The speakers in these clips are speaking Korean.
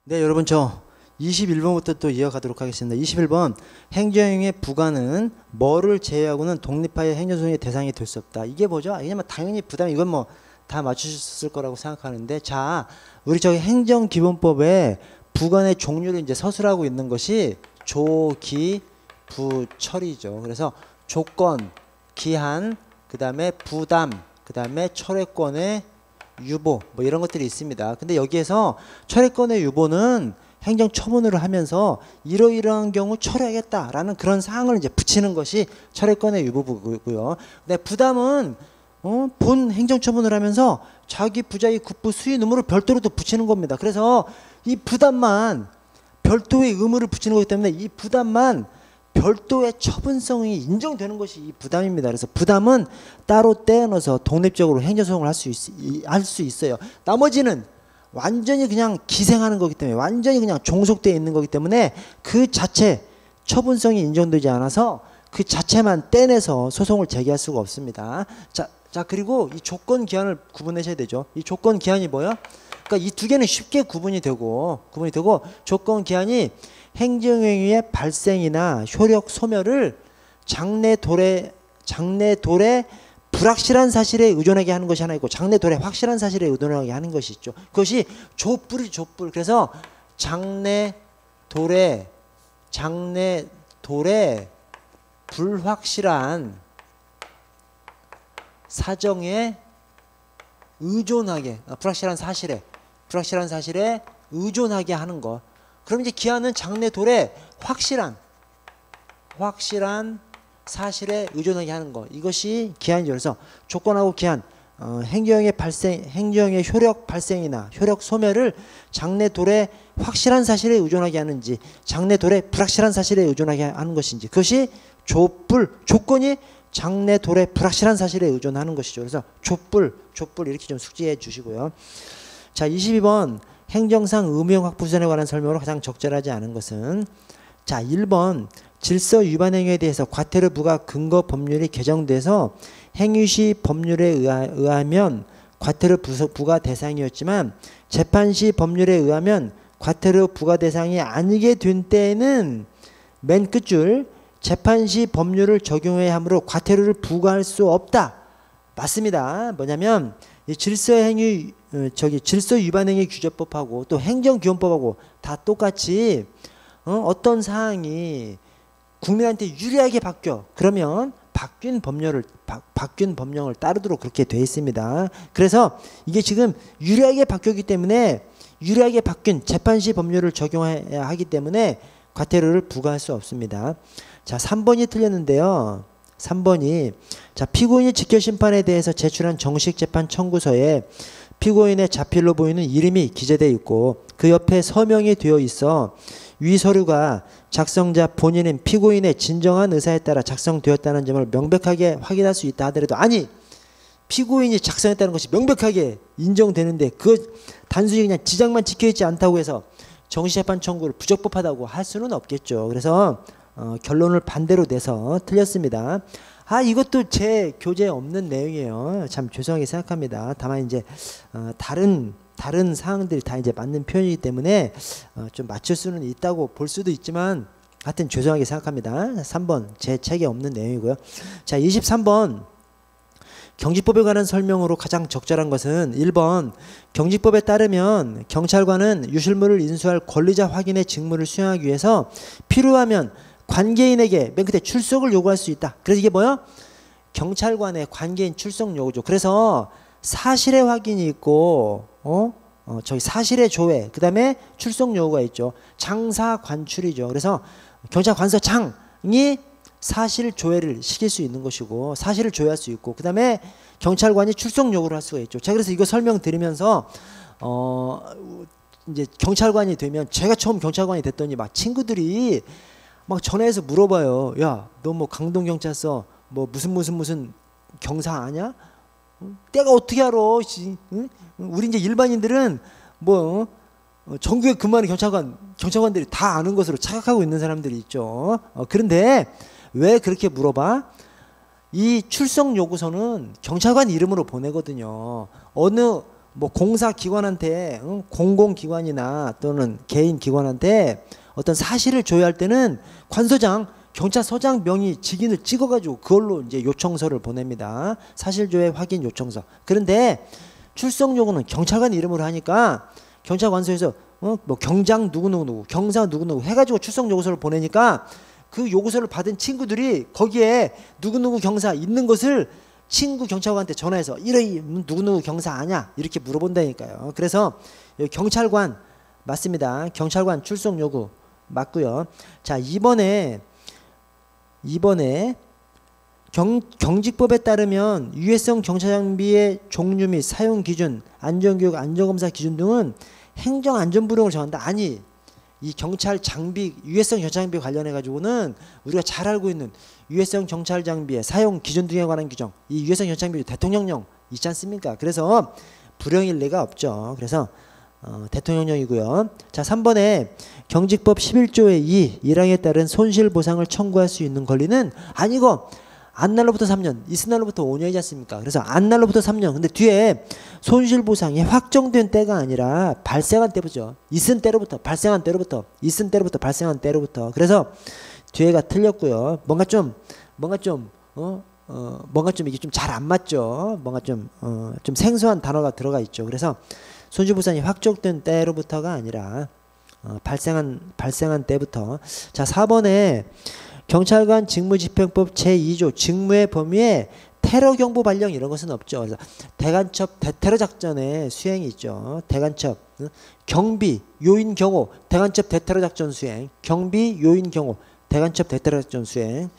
네, 여러분 저 21번부터 또 이어가도록 하겠습니다. 21번 행정행위의 부과는 뭐를 제외하고는 독립하여 행정소송의 대상이 될 수 없다. 이게 뭐죠? 왜냐면 당연히 부담 이건 뭐 다 맞추셨을 거라고 생각하는데, 자, 우리 저기 행정기본법에 부과의 종류를 이제 서술하고 있는 것이 조, 기, 부, 철이죠. 그래서 조건, 기한, 그 다음에 부담, 그 다음에 철회권의 유보, 뭐 이런 것들이 있습니다. 근데 여기에서 철회권의 유보는 행정처분을 하면서 이러이러한 경우 처리하겠다라는 그런 사항을 이제 붙이는 것이 철회권의 유보고요. 근데 부담은 본 행정처분을 하면서 자기 부자의 국부 수의 의무를 별도로 또 붙이는 겁니다. 그래서 이 부담만 별도의 의무를 붙이는 거기 때문에 이 부담만 별도의 처분성이 인정되는 것이 이 부담입니다. 그래서 부담은 따로 떼어넣어서 독립적으로 행정소송을 할 수 있어요. 나머지는 완전히 그냥 기생하는 거기 때문에, 완전히 그냥 종속되어 있는 거기 때문에 그 자체 처분성이 인정되지 않아서 그 자체만 떼내서 소송을 제기할 수가 없습니다. 자 그리고 이 조건 기한을 구분하셔야 되죠. 이 조건 기한이 뭐야? 그러니까 이 두 개는 쉽게 구분이 되고 조건 기한이 행정행위의 발생이나 효력 소멸을 장래도래 불확실한 사실에 의존하게 하는 것이 하나 있고, 장래도래 확실한 사실에 의존하게 하는 것이 있죠. 그것이 조뿔이 조뿔. 그래서 장래도래 불확실한 사정에 의존하게, 불확실한 사실에 의존하게 하는 것. 그럼 이제 기한은 장래도래 확실한 사실에 의존하게 하는 것. 이것이 기한이죠. 그래서 조건하고 기한, 행정의 효력 발생이나 효력 소멸을 장래도래 확실한 사실에 의존하게 하는지, 장래도래 불확실한 사실에 의존하게 하는 것인지, 그것이 조건이 장래도래 불확실한 사실에 의존하는 것이죠. 그래서 조뿔 이렇게 좀 숙지해 주시고요. 자, 22번 행정상 의무형 확보수단에 관한 설명으로 가장 적절하지 않은 것은, 자, 1번 질서 위반 행위에 대해서 과태료 부과 근거 법률이 개정돼서 행위시 법률에 의하면 과태료 부과 대상이었지만 재판시 법률에 의하면 과태료 부과 대상이 아니게 된 때에는 맨 끝줄 재판시 법률을 적용해야 하므로 과태료를 부과할 수 없다. 맞습니다. 뭐냐면 이 질서 위반 행위 규제법하고 또 행정기본법하고 다 똑같이 어떤 사항이 국민한테 유리하게 바뀌어, 그러면 바뀐 법령을 따르도록 그렇게 되어 있습니다. 그래서 이게 지금 유리하게 바뀌었기 때문에 유리하게 바뀐 재판시 법률을 적용해야 하기 때문에 과태료를 부과할 수 없습니다. 자, 3번이 틀렸는데요. 3번이, 자, 피고인이 직결심판에 대해서 제출한 정식재판 청구서에 피고인의 자필로 보이는 이름이 기재되어 있고 그 옆에 서명이 되어 있어 위 서류가 작성자 본인인 피고인의 진정한 의사에 따라 작성되었다는 점을 명백하게 확인할 수 있다 하더라도, 아니, 피고인이 작성했다는 것이 명백하게 인정되는데 그 단순히 그냥 지장만 찍혀있지 않다고 해서 정식재판 청구를 부적법하다고 할 수는 없겠죠. 그래서 결론을 반대로 내서 틀렸습니다. 이것도 제 교재에 없는 내용이에요. 참 죄송하게 생각합니다. 다만 이제 다른 사항들이 다 이제 맞는 표현이기 때문에 좀 맞출 수는 있다고 볼 수도 있지만 하여튼 죄송하게 생각합니다. 3번 제 책에 없는 내용이고요. 자, 23번 경직법에 관한 설명으로 가장 적절한 것은 1번 경직법에 따르면 경찰관은 유실물을 인수할 권리자 확인의 직무를 수행하기 위해서 필요하면 관계인에게 맨 끝에 출석을 요구할 수 있다. 그래서 이게 뭐야? 경찰관의 관계인 출석 요구죠. 그래서 사실의 확인이 있고 저기 사실의 조회, 그 다음에 출석 요구가 있죠. 장사 관출이죠. 그래서 경찰관서장이 사실 조회를 시킬 수 있는 것이고 사실을 조회할 수 있고, 그 다음에 경찰관이 출석 요구를 할 수가 있죠. 제가 그래서 이거 설명드리면서 이제 경찰관이 되면, 제가 처음 경찰관이 됐더니 막 친구들이 막 전화해서 물어봐요. 야, 너 뭐 강동경찰서 뭐 무슨 경사 아냐? 내가 어떻게 알아? 응? 우리 이제 일반인들은 뭐 전국에 근무하는 경찰관들이 다 아는 것으로 착각하고 있는 사람들이 있죠. 그런데 왜 그렇게 물어봐? 이 출석 요구서는 경찰관 이름으로 보내거든요. 어느 뭐 공사기관한테 공공기관이나 또는 개인 기관한테 어떤 사실을 조회할 때는 관서장, 경찰서장 명의 직인을 찍어가지고 그걸로 이제 요청서를 보냅니다. 사실조회 확인 요청서. 그런데 출석 요구는 경찰관 이름으로 하니까 경찰관서에서 뭐 경장 누구누구, 경사 누구누구 해가지고 출석 요구서를 보내니까 그 요구서를 받은 친구들이 거기에 누구누구 경사 있는 것을 친구 경찰관한테 전화해서 이러이 누구누구 경사 아냐 이렇게 물어본다니까요. 그래서 경찰관 맞습니다. 경찰관 출석 요구 맞고요. 자, 이번에 경직법에 따르면 유해성 경찰장비의 종류 및 사용 기준, 안전교육, 안전검사 기준 등은 행정안전부령을 정한다. 아니, 이 경찰 장비, 유해성 경찰장비 관련해 가지고는 우리가 잘 알고 있는 유해성 경찰장비의 사용 기준 등에 관한 규정, 이 유해성 경찰장비 대통령령 있지 않습니까? 그래서 불령일 리가 없죠. 그래서 대통령령이고요. 자, 3번에 경직법 11조의 2 1항에 따른 손실보상을 청구할 수 있는 권리는 아니고 안날로부터 3년, 있을날로부터 5년이지 않습니까? 그래서 안날로부터 3년. 근데 뒤에 손실보상이 확정된 때가 아니라 발생한 때부터, 있은 때로부터, 발생한 때로부터, 있은 때로부터, 발생한 때로부터. 그래서 뒤에가 틀렸고요. 뭔가 좀 이게 좀 잘 안 맞죠. 뭔가 좀 생소한 단어가 들어가 있죠. 그래서 손실보상이 확정된 때로부터가 아니라 발생한 때부터. 자, 4번에 경찰관 직무집행법 제2조 직무의 범위에 테러 경보 발령 이런 것은 없죠. 그래서 대간첩 대테러 작전의 수행이 있죠. 대간첩 경비 요인 경호 대간첩 대테러 작전 수행 경비 요인 경호 대간첩 대테러 작전 수행.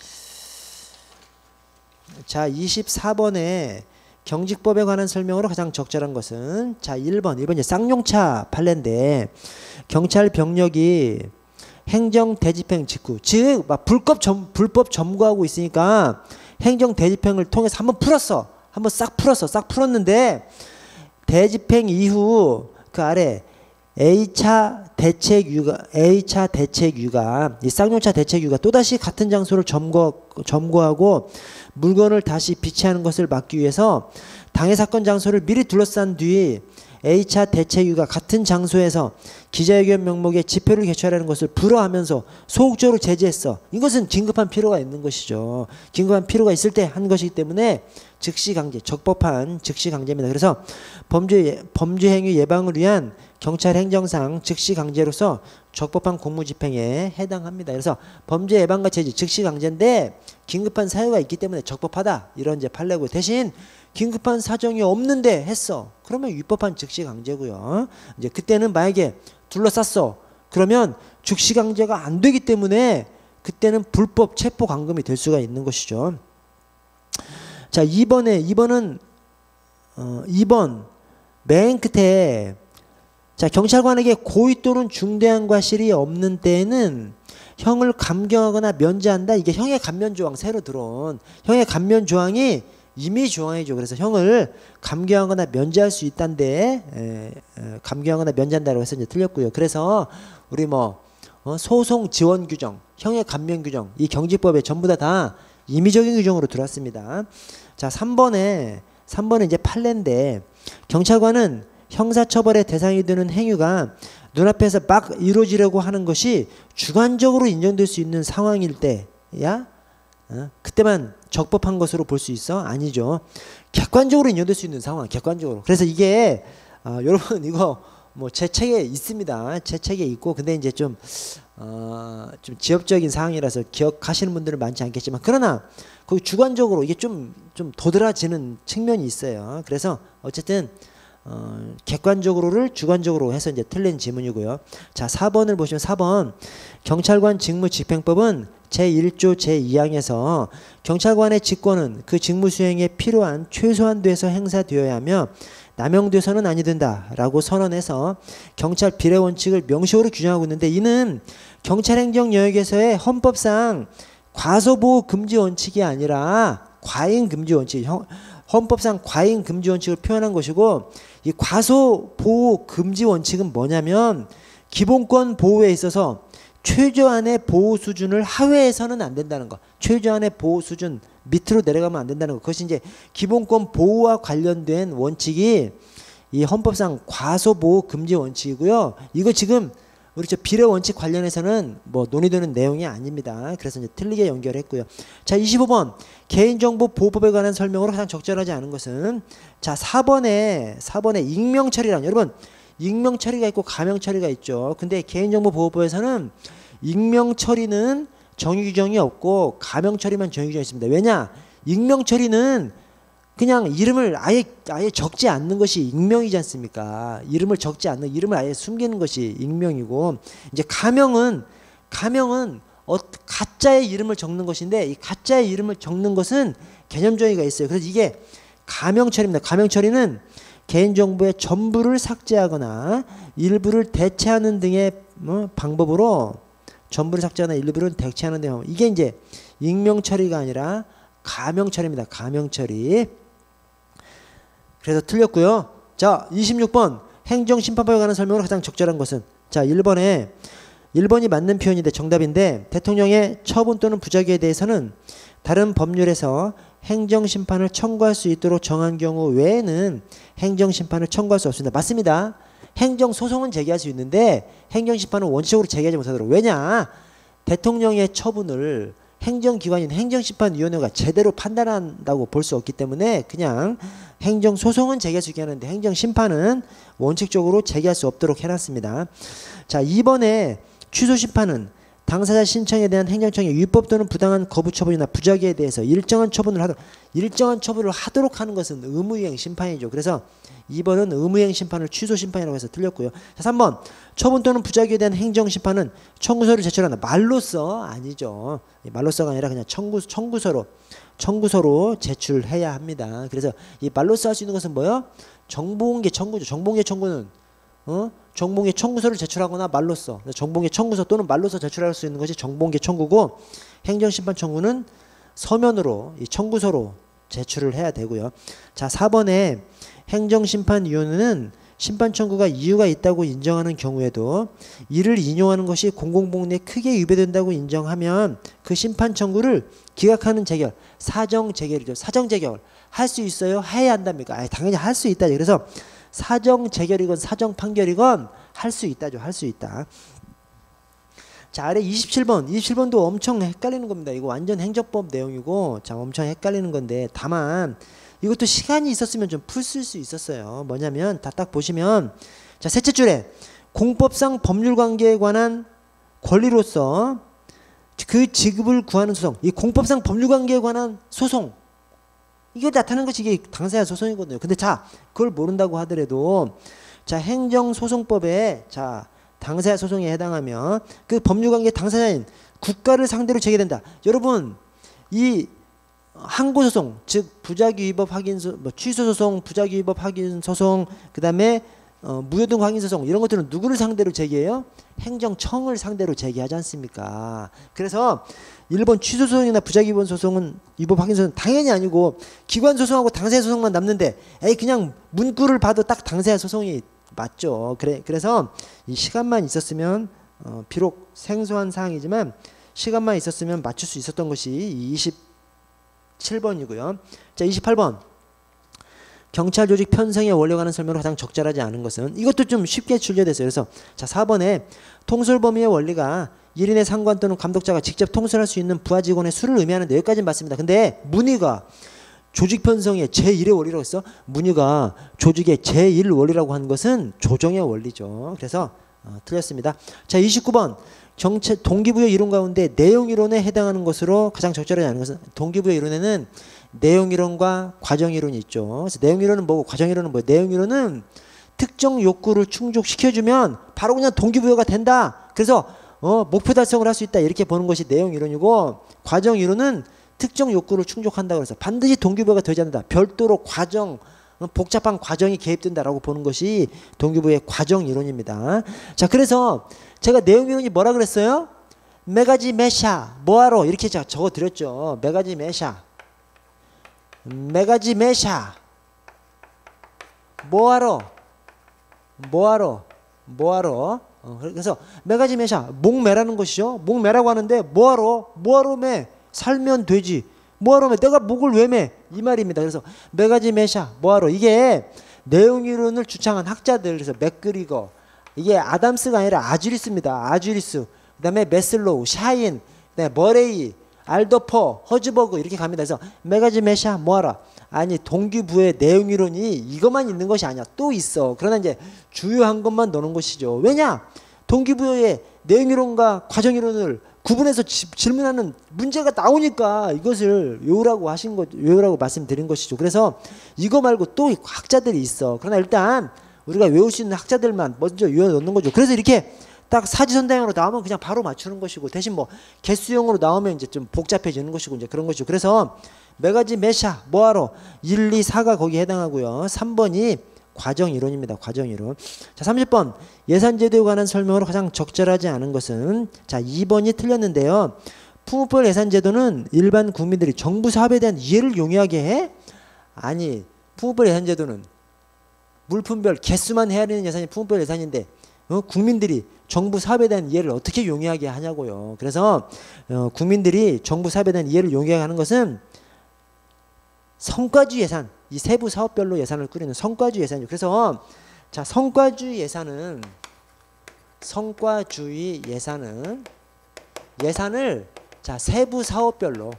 자, 24번에 경직법에 관한 설명으로 가장 적절한 것은 자 1번 이제 쌍용차 판례인데 경찰 병력이 행정 대집행 직후 즉 막 불법 점거하고 있으니까 행정 대집행을 통해서 한번 싹 풀었는데 대집행 이후 그 아래 A차 대책 유가 이 쌍용차 대책 유가 또다시 같은 장소를 점거하고 물건을 다시 비치하는 것을 막기 위해서 당해 사건 장소를 미리 둘러싼 뒤 A차 대책유가 같은 장소에서 기자회견 명목의 집회를 개최하라는 것을 불허하면서 소극적으로 제지했어. 이것은 긴급한 필요가 있는 것이죠. 긴급한 필요가 있을 때 한 것이기 때문에 즉시강제, 적법한 즉시강제입니다. 그래서 범죄 행위 예방을 위한 경찰 행정상 즉시강제로서 적법한 공무집행에 해당합니다. 그래서 범죄 예방과 제지 즉시강제인데 긴급한 사유가 있기 때문에 적법하다. 이런 이제 판례고 대신 긴급한 사정이 없는데 했어. 그러면 위법한 즉시강제고요. 이제 그때는 만약에 둘러쌌어. 그러면 즉시강제가 안 되기 때문에 그때는 불법 체포감금이 될 수가 있는 것이죠. 자, 2번은 2번 맨 끝에 자, 경찰관에게 고의 또는 중대한 과실이 없는 때에는 형을 감경하거나 면제한다. 이게 형의 감면조항 새로 들어온 형의 감면조항이 임의 조항이죠. 그래서 형을 감경하거나 면제할 수 있다는데 감경하거나 면제한다고 해서 이제 틀렸고요. 그래서 우리 소송 지원 규정, 형의 감면 규정 이 경직법에 전부 다 임의적인 규정으로 들어왔습니다. 자, 3번에 이제 판례인데 경찰관은 형사처벌의 대상이 되는 행위가 눈앞에서 막 이루어지려고 하는 것이 주관적으로 인정될 수 있는 상황일 때야 그때만 적법한 것으로 볼 수 있어? 아니죠. 객관적으로 인정될 수 있는 상황, 객관적으로. 그래서 이게 여러분 이거 제 책에 있습니다. 제 책에 있고 근데 이제 좀 지엽적인 사항이라서 기억하시는 분들은 많지 않겠지만 그러나 거기 주관적으로 이게 좀 도드라지는 측면이 있어요. 그래서 어쨌든 객관적으로를 주관적으로 해서 이제 틀린 지문이고요. 자, 4번을 보시면 4번 경찰관 직무집행법은 제1조 제2항에서 경찰관의 직권은 그 직무 수행에 필요한 최소한도에서 행사되어야 하며 남용돼서는 아니 된다라고 선언해서 경찰 비례 원칙을 명시적으로 규정하고 있는데 이는 경찰행정 영역에서의 헌법상 과소보호 금지 원칙이 아니라 과잉 금지 원칙 헌법상 과잉 금지 원칙을 표현한 것이고 이 과소보호 금지 원칙은 뭐냐면 기본권 보호에 있어서 최저한의 보호 수준을 하회해서는 안 된다는 거. 최저한의 보호 수준 밑으로 내려가면 안 된다는 거. 그것이 이제 기본권 보호와 관련된 원칙이 이 헌법상 과소보호 금지 원칙이고요. 이거 지금 우리 저 비례 원칙 관련해서는 뭐 논의되는 내용이 아닙니다. 그래서 이제 틀리게 연결했고요. 자, 25번 개인정보 보호법에 관한 설명으로 가장 적절하지 않은 것은 자 4번에 익명 처리란 여러분 익명 처리가 있고 가명 처리가 있죠. 근데 개인정보 보호법에서는 익명 처리는 정의 규정이 없고 가명 처리만 정의 규정이 있습니다. 왜냐? 익명 처리는 그냥 이름을 아예 적지 않는 것이 익명이지 않습니까? 이름을 적지 않는 이름을 아예 숨기는 것이 익명이고 이제 가명은 가짜의 이름을 적는 것인데 이 가짜의 이름을 적는 것은 개념 정의가 있어요. 그래서 이게 가명 처리입니다. 가명 처리는 개인정보의 전부를 삭제하거나 일부를 대체하는 등의 방법으로 전부를 삭제하거나 일부를 대체하는 등의 방법. 이게 이제 익명 처리가 아니라 가명 처리입니다. 가명 처리. 그래서 틀렸고요. 자, 26번 행정심판법에 관한 설명으로 가장 적절한 것은 자, 1번이 맞는 표현인데 정답인데 대통령의 처분 또는 부작위에 대해서는 다른 법률에서 행정심판을 청구할 수 있도록 정한 경우 외에는 행정심판을 청구할 수 없습니다. 맞습니다. 행정소송은 제기할 수 있는데 행정심판은 원칙적으로 제기하지 못하도록. 왜냐? 대통령의 처분을 행정기관인 행정심판위원회가 제대로 판단한다고 볼 수 없기 때문에 그냥 행정소송은 제기할 수 있게 하는데 행정심판은 원칙적으로 제기할 수 없도록 해놨습니다. 자, 2번에 취소심판은 당사자 신청에 대한 행정청의 위법 또는 부당한 거부 처분이나 부작위에 대해서 일정한 처분을 하도록 하는 것은 의무이행 심판이죠. 그래서 2번은 의무이행 심판을 취소 심판이라고 해서 틀렸고요. 자, 3번 처분 또는 부작위에 대한 행정 심판은 청구서를 제출한다. 말로써 아니죠. 말로써가 아니라 그냥 청구서로 제출해야 합니다. 그래서 이 말로써 할 수 있는 것은 뭐요? 정보공개 청구죠. 정보공개 청구는 정보공개 청구서를 제출하거나 말로써 정보공개 청구서 또는 말로써 제출할 수 있는 것이 정보공개 청구고 행정심판 청구는 서면으로 이 청구서로 제출을 해야 되고요. 자, 4번에 행정심판위원회는 심판 청구가 이유가 있다고 인정하는 경우에도 이를 인용하는 것이 공공복리에 크게 위배된다고 인정하면 그 심판 청구를 기각하는 재결, 사정 재결이죠. 사정 재결 할 수 있어요? 해야 한답니까? 당연히 할 수 있다. 그래서 사정 재결이건 사정 판결이건 할 수 있다죠. 할 수 있다. 자, 아래 27번도 엄청 헷갈리는 겁니다. 이거 완전 행정법 내용이고 자, 엄청 헷갈리는 건데 다만 이것도 시간이 있었으면 좀 풀 수 있었어요. 뭐냐면 딱 보시면 자, 셋째 줄에 공법상 법률관계에 관한 권리로서 그 지급을 구하는 소송. 이 공법상 법률관계에 관한 소송. 이거 나타나는 것이 이게 당사자 소송이거든요. 근데 자, 그걸 모른다고 하더라도 자, 행정소송법에 자, 당사자 소송에 해당하면 그 법률관계 당사자인 국가를 상대로 제기된다. 여러분, 이 항고소송, 즉 부작위 위법 확인 취소소송, 부작위 위법 확인 소송, 그다음에 무효등 확인 소송 이런 것들은 누구를 상대로 제기해요? 행정청을 상대로 제기하지 않습니까? 그래서 1번 취소소송이나 부작위 위법 소송은 위법 확인 소송 당연히 아니고 기관 소송하고 당사자 소송만 남는데 그냥 문구를 봐도 딱 당사자 소송이 맞죠. 그래서 이 시간만 있었으면 비록 생소한 사항이지만 시간만 있었으면 맞출 수 있었던 것이 27번이고요. 자, 28번. 경찰 조직 편성의 원리에 관한 설명으로 가장 적절하지 않은 것은 이것도 좀 쉽게 출제됐어요. 그래서 자, 4번에 통솔 범위의 원리가 1인의 상관 또는 감독자가 직접 통솔할 수 있는 부하 직원의 수를 의미하는데 여기까지는 맞습니다. 근데 문의가 조직 편성의 제1의 원리라고 했어. 문의가 조직의 제1 원리라고 하는 것은 조정의 원리죠. 그래서 틀렸습니다. 자, 29번. 정책 동기부여 이론 가운데 내용 이론에 해당하는 것으로 가장 적절하지 않은 것은 동기부여 이론에는 내용 이론과 과정 이론이 있죠. 그래서 내용 이론은 뭐고 과정 이론은 뭐예요? 내용 이론은 특정 욕구를 충족시켜주면 바로 그냥 동기부여가 된다. 그래서 목표 달성을 할 수 있다. 이렇게 보는 것이 내용 이론이고 과정 이론은 특정 욕구를 충족한다고 해서 반드시 동기부여가 되지 않는다. 별도로 과정 복잡한 과정이 개입된다라고 보는 것이 동기부여의 과정 이론입니다. 자, 그래서 제가 내용 이론이 뭐라 그랬어요? 메가지 메샤 뭐하러 이렇게 제가 적어 드렸죠. 메가지 메샤 뭐하러 그래서 메가지 메샤 목매라는 것이죠. 목매라고 하는데 뭐하러 매 살면 되지 뭐하러 매 내가 목을 왜 매 이 말입니다. 그래서 메가지 메샤 뭐하러 이게 내용 이론을 주창한 학자들, 그래서 맥그리거, 이게 아담스가 아니라 아주리스입니다. 아주리스. 그다음에 메슬로우, 샤인, 그다음에 머레이, 알더퍼, 허즈버그 이렇게 갑니다. 그래서 메가지 메샤 뭐하라. 아니 동기부의 내용 이론이 이것만 있는 것이 아니야. 또 있어. 그러나 이제 주요한 것만 넣는 것이죠. 왜냐? 동기부여의 내용 이론과 과정 이론을 구분해서 질문하는 문제가 나오니까 이것을 외우라고 하신 것, 외우라고 말씀드린 것이죠. 그래서 이거 말고 또 학자들이 있어. 그러나 일단 우리가 외울 수 있는 학자들만 먼저 외워 넣는 거죠. 그래서 이렇게 딱 사지선다형으로 나오면 그냥 바로 맞추는 것이고, 대신 뭐 개수형으로 나오면 이제 좀 복잡해지는 것이고 이제 그런 것이죠. 그래서 메가지 메샤 뭐하러 1, 2, 4가 거기에 해당하고요. 3번이 과정 이론입니다. 과정 이론. 자, 30번 예산제도에 관한 설명으로 가장 적절하지 않은 것은, 자 2번이 틀렸는데요. 풍우별 예산제도는 일반 국민들이 정부 사업에 대한 이해를 용이하게 해? 아니, 풍우별 예산제도는 물품별 개수만 헤아리는 예산이 풍우별 예산인데 국민들이 정부 사업에 대한 이해를 어떻게 용이하게 하냐고요. 그래서 국민들이 정부 사업에 대한 이해를 용이하게 하는 것은 성과주의 예산, 이 세부 사업별로 예산을 꾸리는 성과주의 예산이죠. 그래서 자, 성과주의 예산은 예산을 자, 세부 사업별로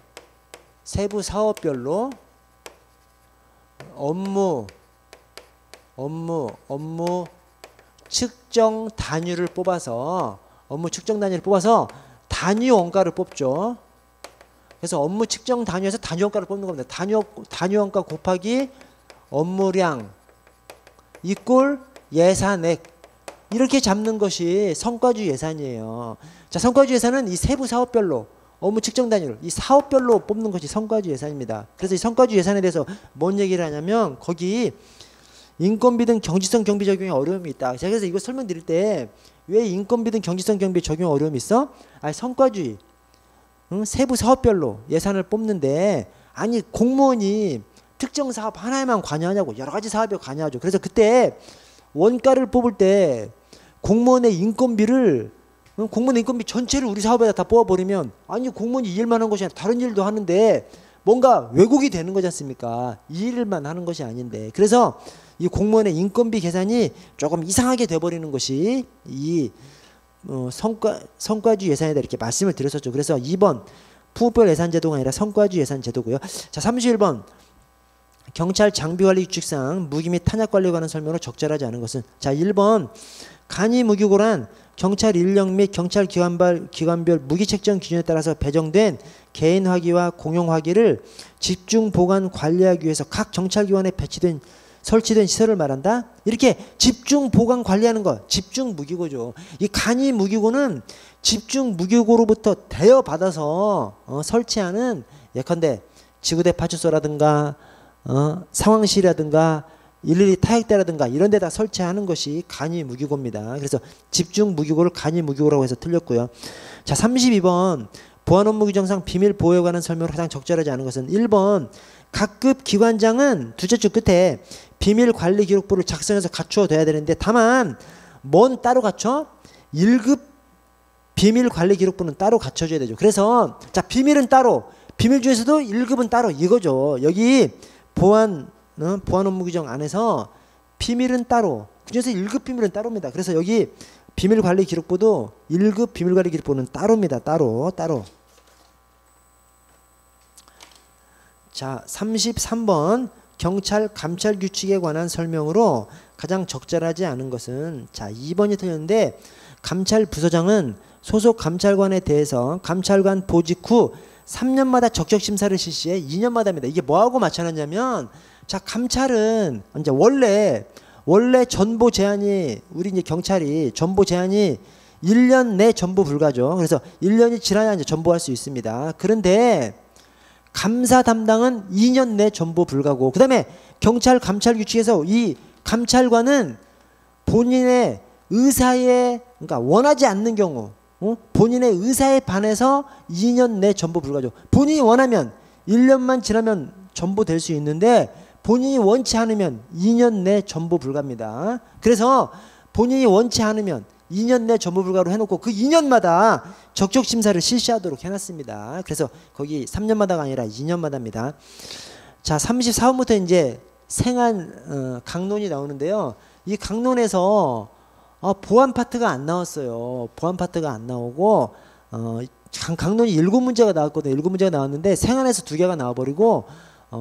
업무 측정 단위를 뽑아서 단위 원가를 뽑죠. 그래서 업무 측정 단위에서 단위 원가를 뽑는 겁니다. 단위 원가 곱하기 업무량 이꼴 예산액, 이렇게 잡는 것이 성과주의 예산이에요. 자, 성과주의 예산은 이 세부 사업별로 업무 측정 단위를 이 사업별로 뽑는 것이 성과주의 예산입니다. 그래서 이 성과주의 예산에 대해서 뭔 얘기를 하냐면, 거기 인건비 등 경지성 경비 적용에 어려움이 있다. 제가 그래서 이거 설명드릴 때 왜 인건비 등 경지성 경비 적용에 어려움이 있어? 아니, 성과주의 세부 사업별로 예산을 뽑는데, 아니 공무원이 특정 사업 하나에만 관여하냐고, 여러 가지 사업에 관여하죠. 그래서 그때 원가를 뽑을 때 공무원의 인건비 전체를 우리 사업에다 다 뽑아버리면, 아니 공무원이 이 일만 한 것이 아니라 다른 일도 하는데 뭔가 왜곡이 되는 거지 않습니까? 이 일만 하는 것이 아닌데. 그래서 이 공무원의 인건비 계산이 조금 이상하게 돼버리는 것이 이 성과주의 예산에 대해 이렇게 말씀을 드렸었죠. 그래서 2번 풍우별 예산제도가 아니라 성과주의 예산제도고요. 자, 31번 경찰 장비관리 규칙상 무기 및 탄약관리에 관한 설명으로 적절하지 않은 것은, 자 1번 간이 무기고란 경찰 인력 및 경찰 기관별 무기 책정 기준에 따라서 배정된 개인 화기와 공용 화기를 집중 보관 관리하기 위해서 각 경찰기관에 설치된 시설을 말한다. 이렇게 집중 보관 관리하는 것, 집중 무기고죠. 이 간이 무기고는 집중 무기고로부터 대여받아서 설치하는, 예컨대 지구대 파출소라든가 상황실이라든가 112 타격대라든가 이런 데다 설치하는 것이 간이 무기고입니다. 그래서 집중 무기고를 간이 무기고라고 해서 틀렸고요. 자, 32번 보안 업무 규정상 비밀 보호에 관한 설명으로 가장 적절하지 않은 것은, 1번 각급 기관장은 두째 줄 끝에 비밀 관리 기록부를 작성해서 갖추어둬야 되는데, 다만 뭔 따로 갖춰? 1급 비밀 관리 기록부는 따로 갖춰줘야 되죠. 그래서 자, 비밀은 따로, 비밀 중에서도 1급은 따로, 이거죠. 여기 보안 업무 규정 안에서 비밀은 따로, 그중에서 1급 비밀은 따로입니다. 그래서 여기 비밀 관리 기록부도 1급 비밀 관리 기록부는 따로입니다. 따로. 자, 33번 경찰 감찰 규칙에 관한 설명으로 가장 적절하지 않은 것은, 자 2번이 틀렸는데, 감찰 부서장은 소속 감찰관에 대해서 감찰관 보직 후 3년마다 적격 심사를 실시해 2년마다입니다. 이게 뭐하고 맞춰놨냐면, 자 감찰은 이제 원래 전보 제한이, 우리 이제 경찰이 전보 제한이 1년 내 전보 불가죠. 그래서 1년이 지나야 이제 전보할 수 있습니다. 그런데 감사 담당은 2년 내 전보 불가고, 그 다음에 경찰 감찰 규칙에서 이 감찰관은 본인의 의사에, 그러니까 원하지 않는 경우, 본인의 의사에 반해서 2년 내 전보 불가죠. 본인이 원하면 1년만 지나면 전보될 수 있는데, 본인이 원치 않으면 2년 내 전보 불가입니다. 그래서 본인이 원치 않으면 2년 내 전보 불가로 해놓고 그 2년마다 적격 심사를 실시하도록 해놨습니다. 그래서 거기 3년마다가 아니라 2년마다입니다. 자, 34번부터 이제 생한 강론이 나오는데요. 이 강론에서 보안 파트가 안 나왔어요. 보안 파트가 안 나오고 강론이 7문제가 나왔거든요. 7문제가 나왔는데 생안에서 2개가 나와버리고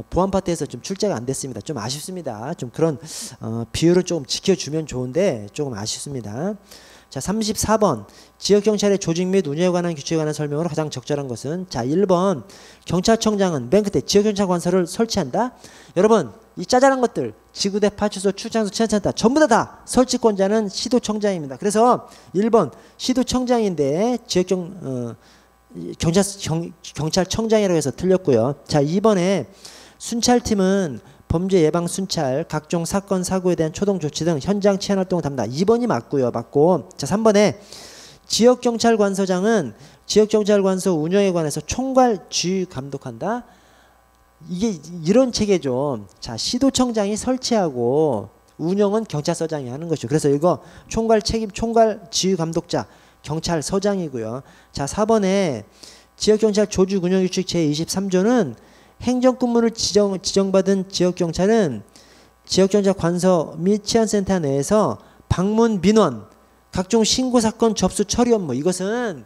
보안 파트에서 좀 출제가 안 됐습니다. 좀 아쉽습니다. 좀 그런 비율을 좀 지켜주면 좋은데 조금 아쉽습니다. 자, 34번 지역경찰의 조직 및 운영에 관한 규칙에 관한 설명으로 가장 적절한 것은, 자, 1번 경찰청장은 맨 끝에 지역경찰 관서를 설치한다. 여러분, 이 짜잘한 것들 지구대, 파출소, 출장소, 치안센터 전부 다 설치권자는 시도청장입니다. 그래서 1번 시도청장인데 경찰청장이라고 해서 틀렸고요. 자, 2번에 순찰팀은 범죄 예방 순찰, 각종 사건 사고에 대한 초동 조치 등 현장 치안 활동을 담당. 2번이 맞고요. 맞고. 자, 3번에 지역경찰관서장은 지역경찰관서 운영에 관해서 총괄 지휘 감독한다. 이게 이런 체계죠. 자, 시도청장이 설치하고 운영은 경찰서장이 하는 것이죠. 그래서 이거 총괄 책임, 총괄 지휘 감독자 경찰서장이고요. 자, 4번에 지역경찰 조직 운영 규칙 제23조는 행정근무를 지정받은 지역경찰은 지역경찰 관서 및 치안센터 내에서 방문 민원, 각종 신고사건 접수 처리 업무, 이것은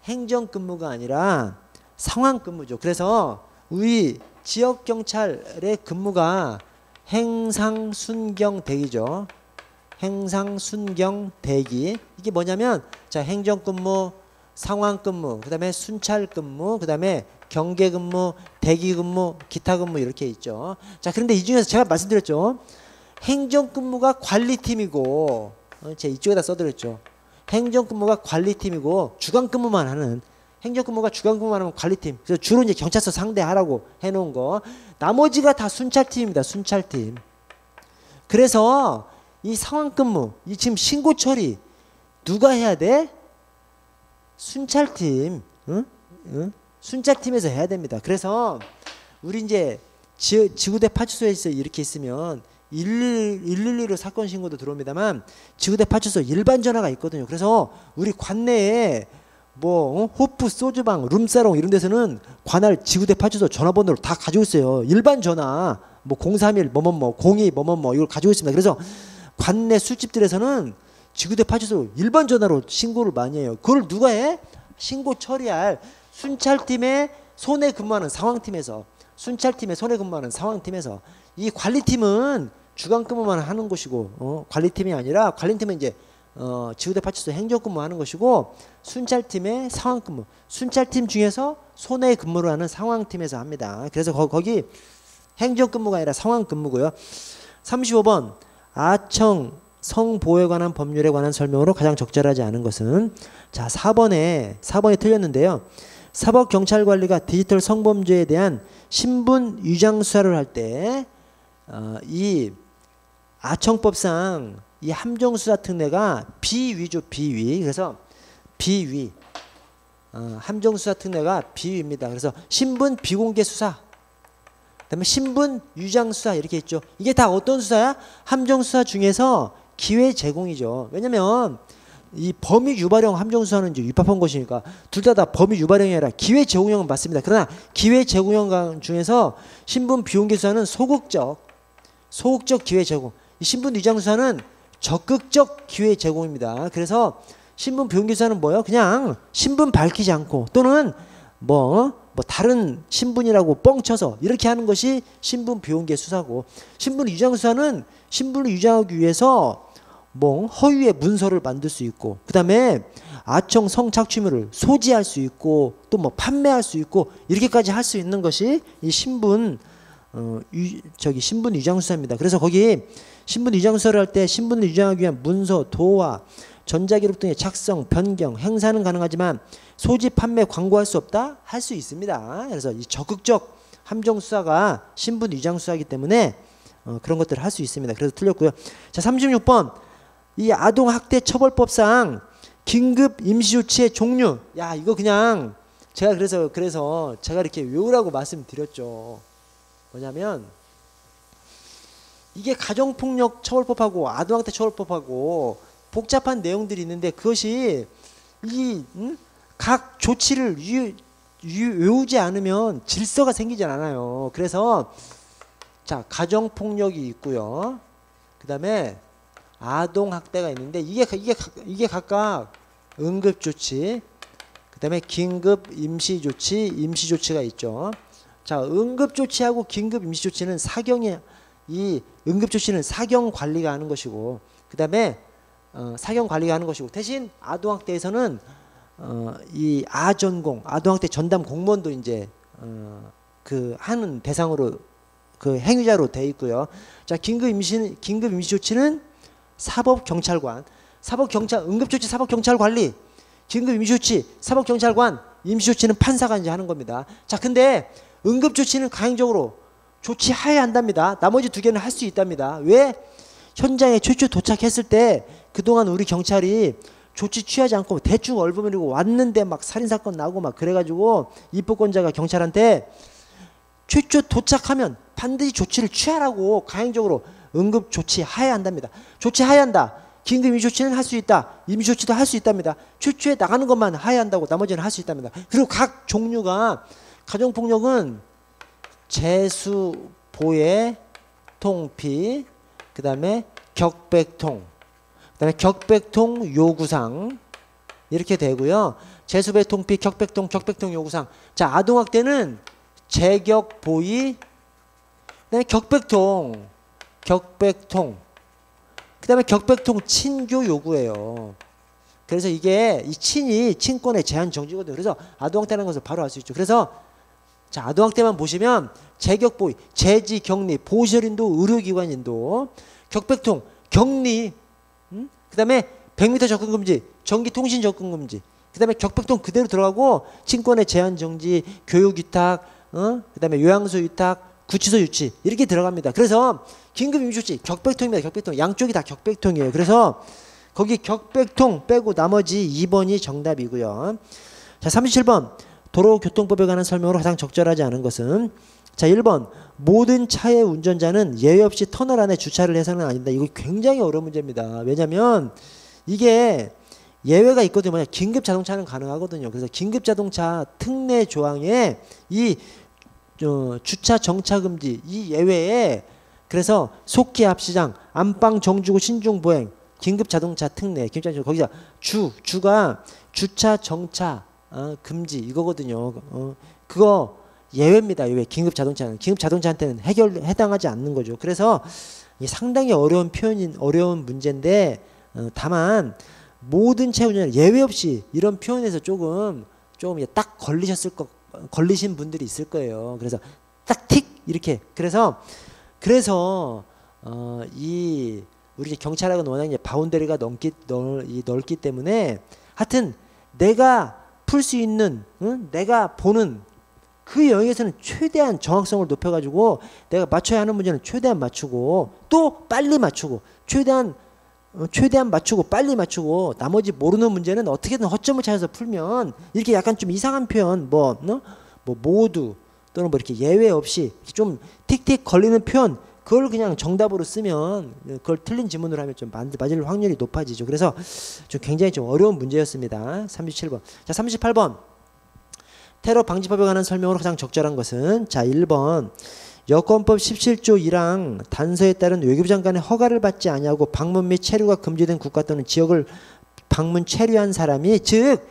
행정근무가 아니라 상황근무죠. 그래서 우리 지역경찰의 근무가 행상순경대기죠. 행상순경대기. 이게 뭐냐면, 자, 행정근무, 상황근무, 그 다음에 순찰근무, 그 다음에 경계근무, 대기근무, 기타근무 이렇게 있죠. 자, 그런데 이 중에서 제가 말씀드렸죠. 행정근무가 관리팀이고, 제가 이쪽에다 써드렸죠. 행정근무가 관리팀이고 주간근무만 하는, 행정근무가 주간근무만 하면 관리팀. 그래서 주로 이제 경찰서 상대하라고 해놓은 거. 나머지가 다 순찰팀입니다. 순찰팀. 그래서 이 상황근무, 이 지금 신고 처리 누가 해야 돼? 순찰팀. 응? 순찰팀에서 해야 됩니다. 그래서 우리 이제 지구대 파출소에서 이렇게 있으면 112로 사건 신고도 들어옵니다만 지구대 파출소 일반 전화가 있거든요. 그래서 우리 관내에 뭐 호프, 소주방, 룸사롱 이런 데서는 관할 지구대 파출소 전화번호를 다 가지고 있어요. 일반 전화 뭐 031 뭐뭐뭐 02 뭐뭐뭐 이걸 가지고 있습니다. 그래서 관내 술집들에서는 지구대 파출소 일반 전화로 신고를 많이 해요. 그걸 누가 해? 신고 처리할 순찰팀의 손에 근무하는 상황팀에서, 순찰팀의 손에 근무하는 상황팀에서. 이 관리팀은 주간 근무만 하는 것이고, 관리팀이 아니라 관리팀은 이제 지구대 파출소 행정근무 하는 것이고, 순찰팀의 상황근무, 순찰팀 중에서 손에 근무를 하는 상황팀에서 합니다. 그래서 거기 행정근무가 아니라 상황근무고요. 35번 아청 성보호에 관한 법률에 관한 설명으로 가장 적절하지 않은 것은, 자, 4번이 틀렸는데요. 사법경찰관리가 디지털 성범죄에 대한 신분 위장 수사를 할 때 이 아청법상 이 함정수사 특례가 비위죠. 비위. 그래서 비위, 함정수사 특례가 비위입니다. 그래서 신분 비공개 수사, 그다음에 신분 위장 수사 이렇게 있죠. 이게 다 어떤 수사야? 함정수사 중에서 기회 제공이죠. 왜냐면 이 범위 유발형 함정수사는 이제 위법한 것이니까 둘 다 범위 유발형이 아니라 기회 제공형은 맞습니다. 그러나 기회 제공형 중에서 신분 비공개 수사는 소극적 기회 제공, 이 신분 위장 수사는 적극적 기회 제공입니다. 그래서 신분 비공개 수사는 뭐예요? 그냥 신분 밝히지 않고 또는 뭐 다른 신분이라고 뻥쳐서 이렇게 하는 것이 신분 비공개 수사고, 신분 위장 수사는 신분을 위장하기 위해서 뭐 허위의 문서를 만들 수 있고, 그 다음에 아청 성착취물을 소지할 수 있고, 또 뭐 판매할 수 있고, 이렇게까지 할 수 있는 것이 이 신분 위장 수사입니다. 그래서 거기 신분 위장 수사를 할 때 신분을 위장하기 위한 문서, 도화, 전자기록 등의 작성, 변경, 행사는 가능하지만 소지, 판매, 광고할 수 없다? 할 수 있습니다. 그래서 이 적극적 함정 수사가 신분 위장 수사이기 때문에 그런 것들을 할 수 있습니다. 그래서 틀렸고요. 자, 36번 이 아동학대 처벌법상 긴급 임시조치의 종류. 야, 이거 그냥 제가 그래서 제가 이렇게 외우라고 말씀드렸죠. 뭐냐면 이게 가정폭력 처벌법하고 아동학대 처벌법하고 복잡한 내용들이 있는데 그것이 각 조치를 외우지 않으면 질서가 생기지 않아요. 그래서 자, 가정폭력이 있고요. 그 다음에 아동학대가 있는데 이게 각각 응급조치, 그 다음에 긴급 임시조치, 임시조치가 있죠. 자, 응급조치하고 긴급 임시조치는 이 응급조치는 사경관리가 하는 것이고, 그 다음에 사경관리가 하는 것이고, 대신 아동학대에서는 이 아전공, 아동학대 전담 공무원도 이제 그 하는 대상으로 그 행위자로 돼 있고요. 자, 긴급 임시조치는 사법경찰관, 응급조치 사법경찰관리, 긴급 임시조치 사법경찰관, 임시조치는 판사가 이제 하는 겁니다. 자, 근데 응급조치는 강행적으로 조치해야 한답니다. 나머지 두 개는 할 수 있답니다. 왜? 현장에 최초 도착했을 때 그동안 우리 경찰이 조치 취하지 않고 대충 얼버무리고 왔는데 막 살인사건 나고 막 그래가지고 입법권자가 경찰한테 최초 도착하면 반드시 조치를 취하라고 강행적으로 응급조치해야 한답니다. 조치해야 한다. 긴급 임시조치는 할 수 있다. 임시조치도 할 수 있답니다. 최초에 나가는 것만 해야 한다고 나머지는 할 수 있답니다. 그리고 각 종류가, 가정폭력은 재수, 보혜, 통피, 그 다음에 격백통, 그 다음에 격백통, 요구상 이렇게 되고요. 재수, 보혜, 통피, 격백통, 요구상. 자, 아동학대는 재격, 보의, 그 다음에 격백통, 그 다음에 격백통 친교 요구예요. 그래서 이게 이 친권의 제한 정지거든요. 그래서 아동학대라는 것을 바로 알 수 있죠. 그래서 자, 아동학대만 보시면 재격보의, 재지, 격리, 보호시설인도, 의료기관인도, 격백통, 격리, 그 다음에 100m 접근금지, 전기통신 접근금지, 그 다음에 격백통 그대로 들어가고 친권의 제한 정지, 교육위탁, 그 다음에 요양소 위탁, 구치소 유치 이렇게 들어갑니다. 그래서 긴급 임시조치 격백통입니다. 격백통 양쪽이 다 격백통이에요. 그래서 거기 격백통 빼고 나머지 2번이 정답이고요. 자, 37번 도로교통법에 관한 설명으로 가장 적절하지 않은 것은, 자, 1번 모든 차의 운전자는 예외 없이 터널 안에 주차를 해서는 안 된다. 이거 굉장히 어려운 문제입니다. 왜냐하면 이게 예외가 있거든요. 뭐냐, 긴급 자동차는 가능하거든요. 그래서 긴급 자동차 특례 조항에 이 주차 정차 금지 이 예외에, 그래서 속기 합시장, 안방 정주고 신중 보행, 긴급 자동차 특례, 거기다 주가 주차 정차 금지 이거거든요. 그거 예외입니다. 예외. 긴급 자동차한테는 해당하지 않는 거죠. 그래서 상당히 어려운 어려운 문제인데, 다만 모든 차 운전자 예외 없이 이런 표현에서 조금 딱 걸리신 분들이 있을 거예요. 그래서 딱 틱 이렇게. 그래서 우리 경찰학은 워낙 이제 바운더리가 넓기 때문에 하여튼 내가 풀 수 있는, 내가 보는 그 영역에서는 최대한 정확성을 높여가지고 내가 맞춰야 하는 문제는 최대한 맞추고 또 빨리 맞추고 최대한 맞추고 빨리 맞추고, 나머지 모르는 문제는 어떻게든 허점을 찾아서 풀면, 이렇게 약간 좀 이상한 표현 모두 또는 이렇게 예외 없이 좀 틱틱 걸리는 표현, 그걸 그냥 정답으로 쓰면, 그걸 틀린 지문으로 하면 좀 맞을 확률이 높아지죠. 그래서 좀 굉장히 좀 어려운 문제였습니다. 37번. 자, 38번. 테러 방지법에 관한 설명으로 가장 적절한 것은, 자, 1번 여권법 17조 1항 단서에 따른 외교부 장관의 허가를 받지 아니하고 방문 및 체류가 금지된 국가 또는 지역을 방문 체류한 사람이, 즉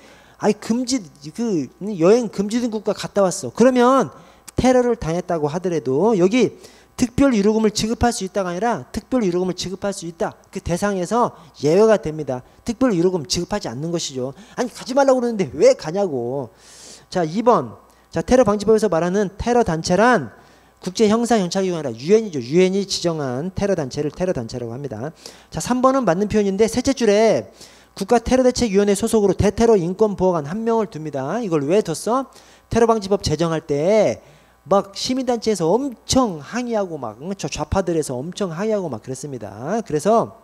여행 금지된 국가 갔다 왔어. 그러면 테러를 당했다고 하더라도 여기 특별 위로금을 지급할 수 있다가 아니라 특별 위로금을 지급할 수 있다. 그 대상에서 예외가 됩니다. 특별 위로금 지급하지 않는 것이죠. 아니, 가지 말라고 그러는데 왜 가냐고. 자, 2번. 자, 테러 방지법에서 말하는 테러 단체란 국제 형사 경찰기관이 아니라 유엔이죠. 유엔이 지정한 테러 단체를 테러 단체라고 합니다. 자, 3번은 맞는 표현인데 셋째 줄에 국가테러대책위원회 소속으로 대테러 인권보호관 한 명을 둡니다. 이걸 왜 뒀어? 테러 방지법 제정할 때 막 시민단체에서 엄청 항의하고 막 저 좌파들에서 엄청 항의하고 막 그랬습니다. 그래서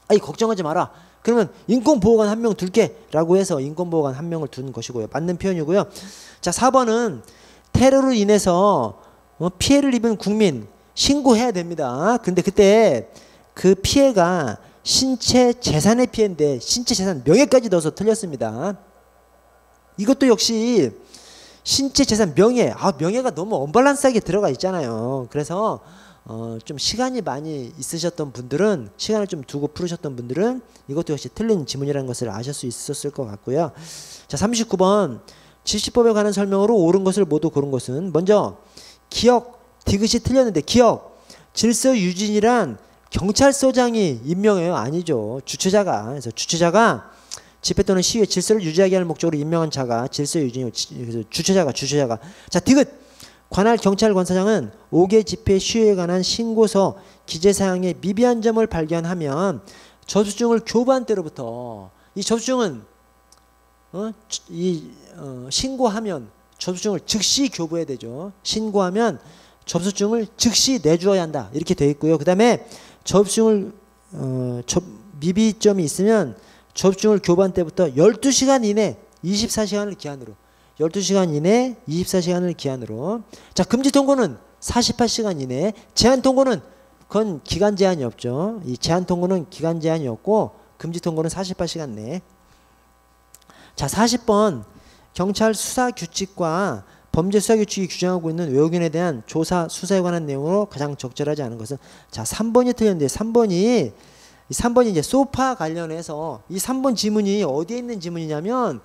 걱정하지 마라. 그러면 인권보호관 한 명 둘게 라고 해서 인권보호관 한 명을 둔 것이고요. 맞는 표현이고요. 자, 4번은 테러로 인해서 피해를 입은 국민 신고해야 됩니다. 근데 그때 그 피해가 신체 재산의 피해인데 신체 재산 명예까지 넣어서 틀렸습니다. 이것도 역시 신체 재산 명예가 너무 언밸런스하게 들어가 있잖아요. 그래서 좀 시간이 많이 있으셨던 분들은, 시간을 좀 두고 풀으셨던 분들은 이것도 역시 틀린 지문이라는 것을 아실 수 있었을 것 같고요. 자, 39번 질시법에 관한 설명으로 옳은 것을 모두 고른 것은, 먼저 기억, 디귿이 틀렸는데 기억, 질서 유진이란 경찰서장이 임명해요? 아니죠. 주최자가. 그래서 주최자가 집회 또는 시위의 질서를 유지하게 하는 목적으로 임명한 자가 질서 유진이고, 그래서 주최자가. 자, 디귿, 관할 경찰관사장은 5개 집회 시위에 관한 신고서 기재사항에 미비한 점을 발견하면 접수증을 교부한 때로부터, 이 접수증은 신고하면 접수증을 즉시 교부해야 되죠. 신고하면 접수증을 즉시 내주어야 한다, 이렇게 되어 있고요. 그 다음에 접수증을 미비점이 있으면 접수증을 교부한 때부터 12시간 이내 24시간을 기한으로, 12시간 이내 24시간을 기한으로. 자, 금지 통고는 48시간 이내, 제한 통고는 그건 기간 제한이 없죠. 이 제한 통고는 기간 제한이 없고 금지 통고는 48시간 내. 자, 40번 경찰 수사 규칙과 범죄 수사 규칙이 규정하고 있는 외국인에 대한 조사 수사에 관한 내용으로 가장 적절하지 않은 것은, 자, 3번이 틀렸는데 3번이 이제 소파 관련해서 이 3번 지문이 어디에 있는 지문이냐면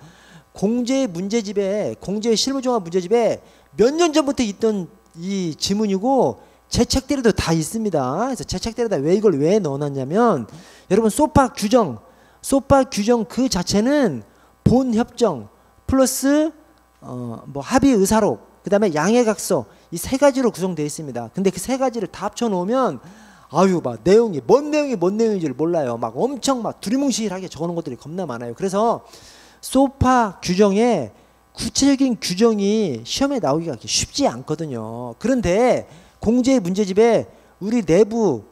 공제 문제집에, 공제 실무종합 문제집에 몇 년 전부터 있던 이 지문이고 제 책들에도 다 있습니다. 그래서 제 책들에다 왜 이걸 왜 넣어놨냐면, 여러분 소파 규정 그 자체는 본 협정 플러스 뭐 합의 의사록, 그 다음에 양해각서, 이 세 가지로 구성되어 있습니다. 근데 그 세 가지를 다 합쳐 놓으면 아유, 막 내용이 뭔 내용인지를 몰라요. 막 엄청 막 두리뭉실하게 적어놓은 것들이 겁나 많아요. 그래서 소파 규정에 구체적인 규정이 시험에 나오기가 쉽지 않거든요. 그런데 공제 문제집에 우리 내부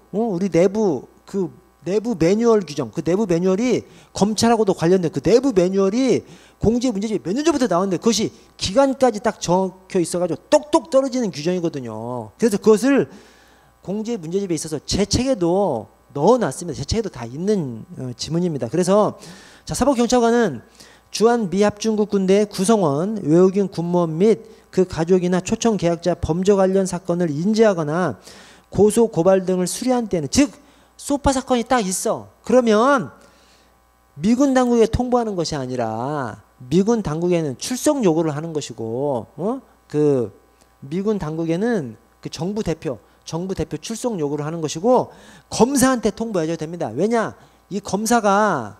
그 내부 매뉴얼 규정, 그 내부 매뉴얼이 검찰하고도 관련된 그 내부 매뉴얼이 공제 문제집에 몇 년 전부터 나왔는데 그것이 기간까지 딱 적혀 있어가지고 똑똑 떨어지는 규정이거든요. 그래서 그것을 공제 문제집에 있어서 제 책에도 넣어놨습니다. 제 책에도 다 있는 지문입니다. 그래서 자, 사법경찰관은 주한 미합중국 군대 구성원, 외국인 군무원 및 그 가족이나 초청 계약자 범죄 관련 사건을 인지하거나 고소 고발 등을 수리한 때는, 즉 소파 사건이 딱 있어. 그러면 미군 당국에 통보하는 것이 아니라 미군 당국에는 출석 요구를 하는 것이고, 그 미군 당국에는 그 정부 대표 출석 요구를 하는 것이고, 검사한테 통보해줘야 됩니다. 왜냐? 이 검사가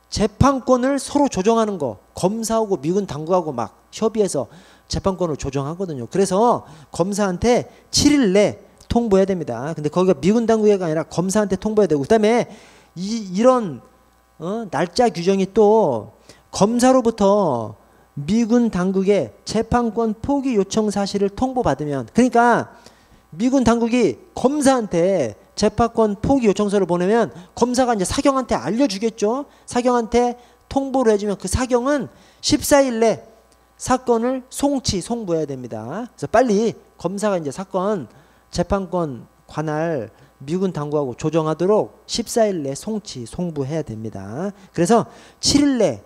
재판권을 서로 조정하는 거, 검사하고 미군 당국하고 막 협의해서 재판권을 조정하거든요. 그래서 검사한테 7일 내 통보해야 됩니다. 근데 거기가 미군 당국이 아니라 검사한테 통보해야 되고, 그 다음에 이런 날짜 규정이 또 검사로부터 미군 당국에 재판권 포기 요청 사실을 통보받으면, 그러니까 미군 당국이 검사한테 재판권 포기 요청서를 보내면 검사가 이제 사경한테 알려주겠죠. 사경한테 통보를 해주면 그 사경은 14일 내 사건을 송부해야 됩니다. 그래서 빨리 검사가 이제 사건 재판권 관할 미군 당국하고 조정하도록 14일 내 송부해야 됩니다. 그래서 7일 내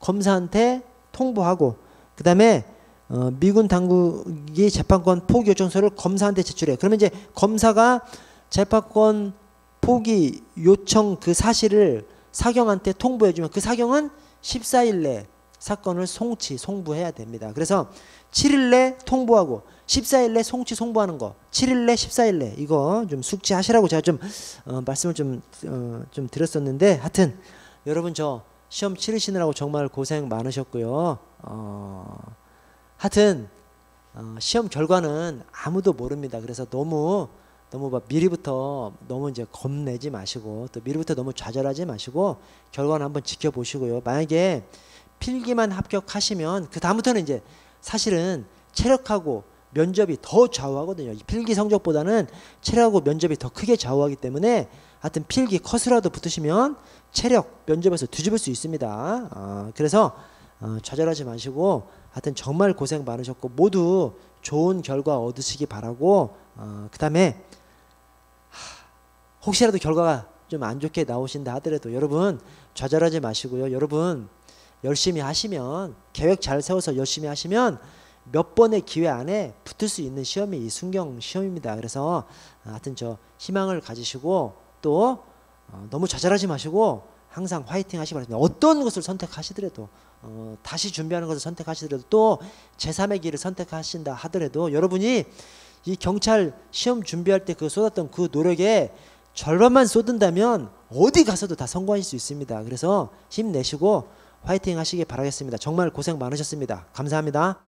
검사한테 통보하고, 그 다음에 미군 당국이 재판권 포기 요청서를 검사한테 제출해. 그러면 이제 검사가 재판권 포기 요청 그 사실을 사경한테 통보해주면 그 사경은 14일 내 사건을 송부해야 됩니다. 그래서 7일 내 통보하고 14일 내 송부하는 거, 7일 내 14일 내, 이거 좀 숙지하시라고 제가 좀 말씀을 좀 드렸었는데, 하여튼 여러분 저 시험 치르시느라고 정말 고생 많으셨고요. 하여튼 시험 결과는 아무도 모릅니다. 그래서 너무 막 미리부터 너무 이제 겁내지 마시고, 또 미리부터 너무 좌절하지 마시고 결과는 한번 지켜보시고요. 만약에 필기만 합격하시면 그 다음부터는 이제 사실은 체력하고 면접이 더 좌우하거든요. 필기 성적보다는 체력하고 면접이 더 크게 좌우하기 때문에 하여튼 필기 컷이라도 붙으시면 체력 면접에서 뒤집을 수 있습니다. 그래서 좌절하지 마시고 하여튼 정말 고생 많으셨고 모두 좋은 결과 얻으시기 바라고, 그 다음에 혹시라도 결과가 좀 안 좋게 나오신다 하더라도 여러분 좌절하지 마시고요. 여러분 열심히 하시면, 계획 잘 세워서 열심히 하시면 몇 번의 기회 안에 붙을 수 있는 시험이 이 순경 시험입니다. 그래서 하여튼 저 희망을 가지시고 또 너무 좌절하지 마시고 항상 화이팅 하시기 바랍니다. 어떤 것을 선택하시더라도 다시 준비하는 것을 선택하시더라도 또 제3의 길을 선택하신다 하더라도 여러분이 이 경찰 시험 준비할 때 그 쏟았던 그 노력에 절반만 쏟은다면 어디 가서도 다 성공하실 수 있습니다. 그래서 힘내시고 화이팅 하시기 바라겠습니다. 정말 고생 많으셨습니다. 감사합니다.